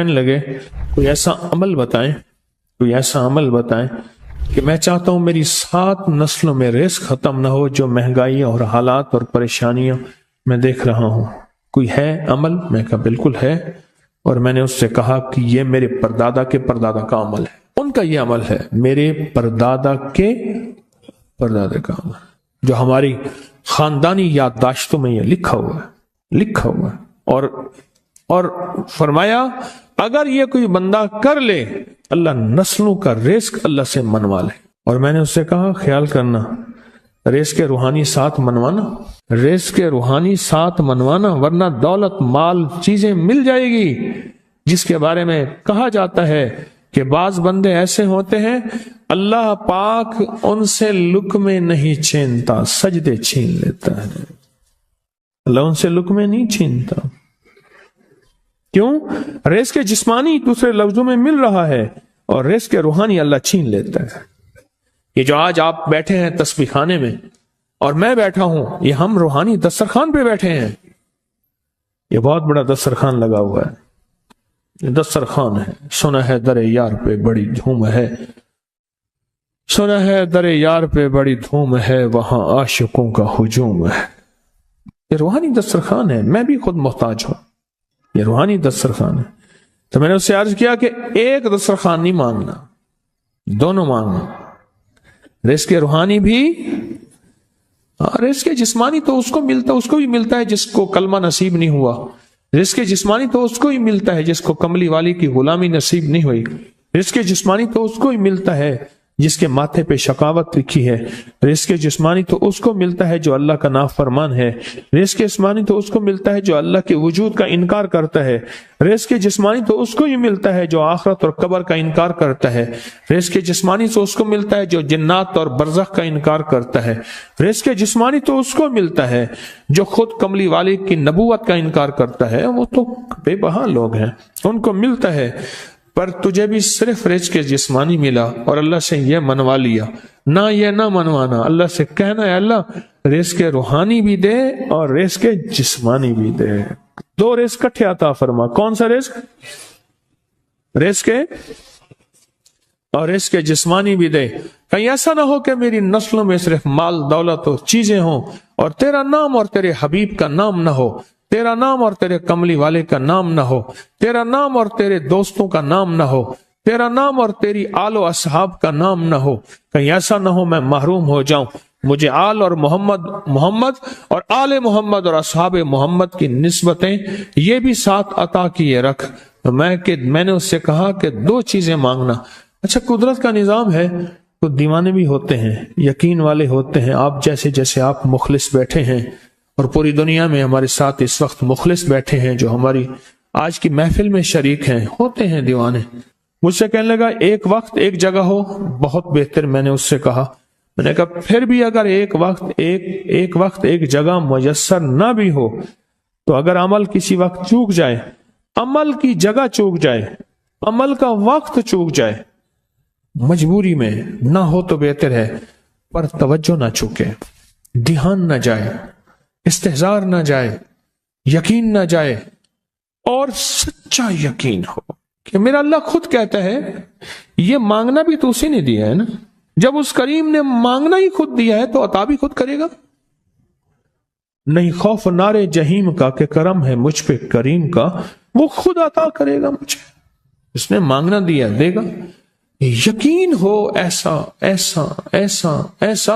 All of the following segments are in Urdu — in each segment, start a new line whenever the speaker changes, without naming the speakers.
کہنے لگے کوئی ایسا عمل بتائیں، کوئی ایسا عمل بتائیں کہ میں چاہتا ہوں میری 7 نسلوں میں رزق ختم نہ ہو، جو مہنگائی اور حالات اور پریشانیاں میں دیکھ رہا ہوں، کوئی ہے عمل؟ میں کہا بالکل ہے، اور میں نے اس سے کہا کہ یہ میرے پردادا کے پردادا کا عمل ہے، ان کا یہ عمل ہے، میرے پردادا کے پردادا کا عمل، جو ہماری خاندانی یادداشتوں میں یہ لکھا ہوا ہے، اور فرمایا اگر یہ کوئی بندہ کر لے اللہ نسلوں کا رزق اللہ سے منوا لے۔ اور میں نے اس سے کہا خیال کرنا رزق کے روحانی ساتھ منوانا، رزق کے روحانی ساتھ منوانا، ورنہ دولت مال چیزیں مل جائے گی جس کے بارے میں کہا جاتا ہے کہ بعض بندے ایسے ہوتے ہیں اللہ پاک ان سے لقمے نہیں چھینتا، سجدے چھین لیتا ہے، اللہ ان سے لقمے نہیں چھینتا۔ کیوں؟ رزق جسمانی دوسرے لفظوں میں مل رہا ہے، اور رزق روحانی اللہ چھین لیتا ہے۔ یہ جو آج آپ بیٹھے ہیں تسبیح خانے میں اور میں بیٹھا ہوں، یہ ہم روحانی دسترخوان پہ بیٹھے ہیں، یہ بہت بڑا دسترخوان لگا ہوا ہے، یہ دسترخوان ہے۔ سنا ہے در یار پہ بڑی دھوم ہے، سنا ہے در یار پہ بڑی دھوم ہے، وہاں عاشقوں کا ہجوم ہے۔ یہ روحانی دسترخوان ہے، میں بھی خود محتاج ہوں، یہ روحانی دسترخوان ہے۔ تو میں نے اس سے عرض کیا کہ ایک دسترخوان نہیں مانگنا، دونوں مانگنا، رزق روحانی بھی، رزق جسمانی تو اس کو بھی ملتا ہے جس کو کلمہ نصیب نہیں ہوا، رزق جسمانی تو اس کو ہی ملتا ہے جس کو کملی والی کی غلامی نصیب نہیں ہوئی، رزق جسمانی تو اس کو ہی ملتا ہے جس کے ماتھے پہ شقاوت لکھی ہے، رزق جسمانی تو اس کو ملتا ہے جو اللہ کا نافرمان ہے، رزق جسمانی تو اس کو ملتا ہے جو اللہ کے وجود کا انکار کرتا ہے، رزق جسمانی تو اس کو ہی ملتا ہے جو آخرت اور قبر کا انکار کرتا ہے، رزق جسمانی تو اس کو ملتا ہے جو جنات اور برزخ کا انکار کرتا ہے، رزق جسمانی تو اس کو ملتا ہے جو خود کملی والی کی نبوت کا انکار کرتا ہے، وہ تو بے بہا لوگ ہیں، ان کو ملتا ہے۔ پر تجھے بھی صرف رزق جسمانی ملا اور اللہ سے یہ منوا لیا، نہ یہ نہ منوانا، اللہ سے کہنا ہے اللہ رزق روحانی بھی دے اور رزق جسمانی بھی دے، 2 رزق کٹھے عطا فرما۔ کون سا رزق؟ رزق اور رزق جسمانی بھی دے۔ کہیں ایسا نہ ہو کہ میری نسلوں میں صرف مال دولت اور چیزیں ہوں اور تیرا نام اور تیرے حبیب کا نام نہ ہو، تیرا نام اور تیرے کملی والے کا نام نہ ہو، تیرا نام اور تیرے دوستوں کا نام نہ ہو، تیرا نام اور تیری آل و اصحاب کا نام نہ ہو۔ کہیں ایسا نہ ہو میں محروم ہو جاؤں، مجھے آل اور محمد اور آل محمد اور اصحاب محمد کی نسبتیں یہ بھی ساتھ عطا کیے رکھ۔ میں نے اس سے کہا کہ 2 چیزیں مانگنا۔ اچھا قدرت کا نظام ہے، تو دیوانے بھی ہوتے ہیں، یقین والے ہوتے ہیں، آپ جیسے آپ مخلص بیٹھے ہیں، اور پوری دنیا میں ہمارے ساتھ اس وقت مخلص بیٹھے ہیں جو ہماری آج کی محفل میں شریک ہیں، ہوتے ہیں دیوانے۔ مجھ سے کہنے لگا ایک وقت ایک جگہ ہو بہت بہتر۔ میں نے اس سے کہا، میں نے کہا پھر بھی اگر ایک وقت ایک جگہ میسر نہ بھی ہو تو اگر عمل کسی وقت چوک جائے، عمل کی جگہ چوک جائے، عمل کا وقت چوک جائے، مجبوری میں نہ ہو تو بہتر ہے، پر توجہ نہ چوکے، دھیان نہ جائے، استحضار نہ جائے، یقین نہ جائے، اور سچا یقین ہو کہ میرا اللہ خود کہتا ہے یہ مانگنا بھی تو اسی نے دیا ہے نا، جب اس کریم نے مانگنا ہی خود دیا ہے تو عطا بھی خود کرے گا۔ نہیں خوف نارے جہیم کا کہ کرم ہے مجھ پہ کریم کا، وہ خود عطا کرے گا مجھے، اس نے مانگنا دیا دے گا۔ یقین ہو ایسا ایسا ایسا ایسا،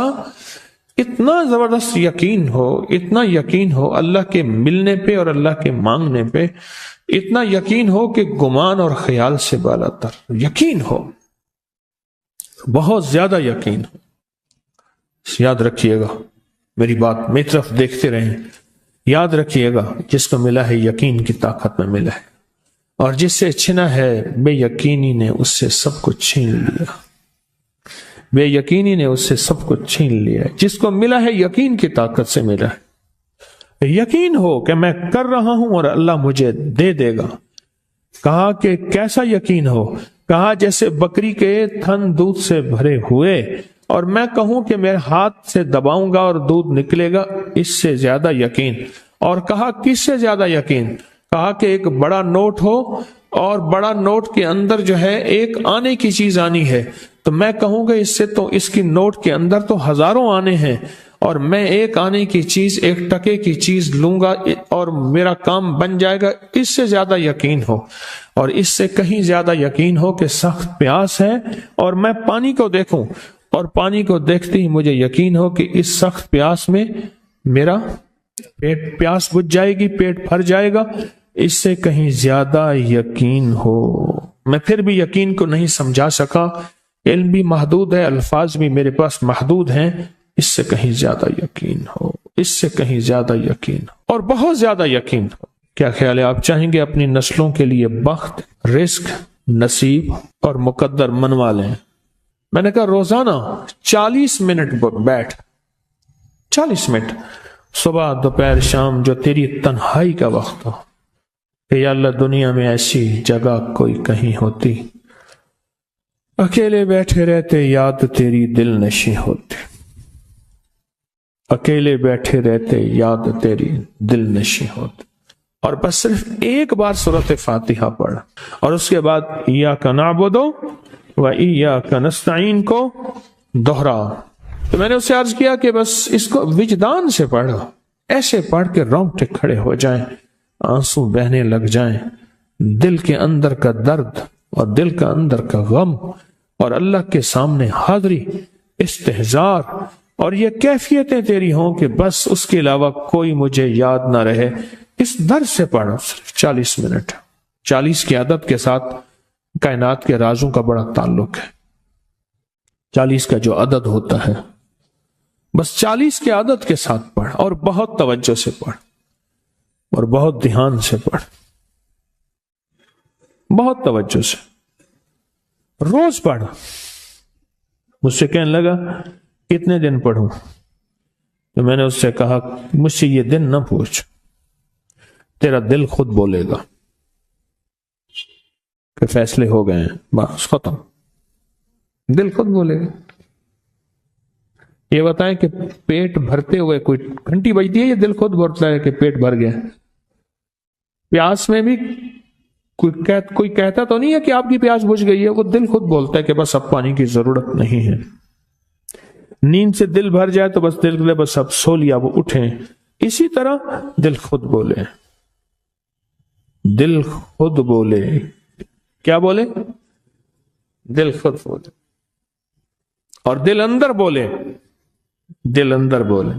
اتنا زبردست یقین ہو، اتنا یقین ہو اللہ کے ملنے پہ اور اللہ کے مانگنے پہ، اتنا یقین ہو کہ گمان اور خیال سے بالا تر یقین ہو، بہت زیادہ یقین ہو۔ یاد رکھیے گا میری بات، میری طرف دیکھتے رہیں، یاد رکھیے گا جس کو ملا ہے یقین کی طاقت میں ملا ہے، اور جس سے چھنا ہے بے یقینی نے اس سے سب کچھ چھین لیا، بے یقینی نے اس سے سب کچھ چھین لیا۔ جس کو ملا ہے یقین کی طاقت سے ملا ہے، یقین ہو کہ میں کر رہا ہوں اور اللہ مجھے دے دے گا۔ کہا کہ کیسا یقین ہو؟ کہا جیسے بکری کے تھن دودھ سے بھرے ہوئے اور میں کہوں کہ میرے ہاتھ سے دباؤں گا اور دودھ نکلے گا، اس سے زیادہ یقین۔ اور کہا کس سے زیادہ یقین؟ کہا کہ ایک بڑا نوٹ ہو اور بڑا نوٹ کے اندر جو ہے ایک آنے کی چیز آنی ہے، تو میں کہوں گا اس سے تو اس کی نوٹ کے اندر تو ہزاروں آنے ہیں، اور میں ایک آنے کی چیز، ایک ٹکے کی چیز لوں گا اور میرا کام بن جائے گا۔ اس سے زیادہ یقین ہو، اور اس سے کہیں زیادہ یقین ہو کہ سخت پیاس ہے اور میں پانی کو دیکھوں، اور پانی کو دیکھتے ہی مجھے یقین ہو کہ اس سخت پیاس میں میرا پیاس بجھ جائے گی، پیٹ بھر جائے گا، اس سے کہیں زیادہ یقین ہو۔ میں پھر بھی یقین کو نہیں سمجھا سکا، علم بھی محدود ہے، الفاظ بھی میرے پاس محدود ہیں، اس سے کہیں زیادہ یقین ہو، اس سے کہیں زیادہ یقین ہو، اور بہت زیادہ یقین ہو۔ کیا خیال ہے؟ آپ چاہیں گے اپنی نسلوں کے لیے بخت، رزق، نصیب اور مقدر منوا لیں؟ میں نے کہا روزانہ 40 منٹ بیٹھ، 40 منٹ صبح دوپہر شام، جو تیری تنہائی کا وقت ہو، کہ یا اللہ دنیا میں ایسی جگہ کوئی کہیں ہوتی، اکیلے بیٹھے رہتے یاد تیری دل نشیں ہوتی، اکیلے بیٹھے رہتے یاد تیری دل نشیں ہوتی، اور بس صرف ایک بار سورۃ فاتحہ پڑھ، اور اس کے بعد ایاک نعبد و ایاک نستعین کو دوہرا۔ تو میں نے اسے عرض کیا کہ بس اس کو وجدان سے پڑھو، ایسے پڑھ کے رونگٹے کھڑے ہو جائیں، آنسو بہنے لگ جائیں، دل کے اندر کا درد اور دل کا اندر کا غم، اور اللہ کے سامنے حاضری، استحضار، اور یہ کیفیتیں تیری ہوں کہ بس اس کے علاوہ کوئی مجھے یاد نہ رہے۔ اس درد سے پڑھو صرف 40 منٹ۔ 40 کی عدد کے ساتھ کائنات کے رازوں کا بڑا تعلق ہے۔ 40 کا جو عدد ہوتا ہے، بس 40 کے عدد کے ساتھ پڑھ، اور بہت توجہ سے پڑھ، اور بہت دھیان سے پڑھ، بہت توجہ سے، روز پڑھ۔ مجھ سے کہنے لگا کتنے دن پڑھوں؟ تو میں نے اس سے کہا مجھ سے یہ دن نہ پوچھ، تیرا دل خود بولے گا کہ فیصلے ہو گئے ہیں، بس ختم، دل خود بولے گا۔ یہ بتائیں کہ پیٹ بھرتے ہوئے کوئی گھنٹی بجتی ہے، یہ دل خود بولتا ہے کہ پیٹ بھر گیا۔ پیاس میں بھی کوئی کہتا تو نہیں ہے کہ آپ کی پیاس بجھ گئی ہے، وہ دل خود بولتا ہے کہ بس اب پانی کی ضرورت نہیں ہے۔ نیند سے دل بھر جائے تو بس دل کے بس اب سو لیا، وہ اٹھیں۔ اسی طرح دل خود بولے، دل خود بولے، کیا بولے؟ دل خود بولے، اور دل اندر بولے، دل اندر بولے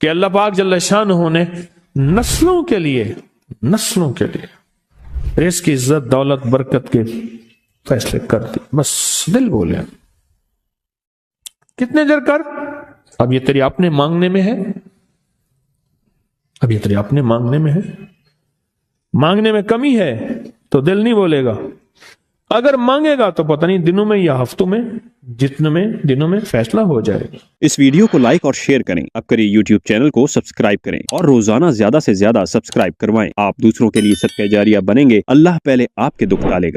کہ اللہ پاک جل شانہ نے نسلوں کے لیے رزق، عزت، دولت، برکت کے فیصلے کر دی، بس دل بولے۔ کتنے دیر کر؟ اب یہ تیری اپنے مانگنے میں ہے، اب یہ تیری اپنے مانگنے میں ہے۔ مانگنے میں کمی ہے تو دل نہیں بولے گا، اگر مانگے گا تو پتہ نہیں دنوں میں یا ہفتوں میں، جتنے میں دنوں میں فیصلہ ہو جائے گا۔
اس ویڈیو کو لائک اور شیئر کریں، اب کریں یوٹیوب چینل کو سبسکرائب کریں، اور روزانہ زیادہ سے زیادہ سبسکرائب کروائیں۔ آپ دوسروں کے لیے صدقہ جاریہ بنیں گے، اللہ پہلے آپ کے دکھ ٹالے گا۔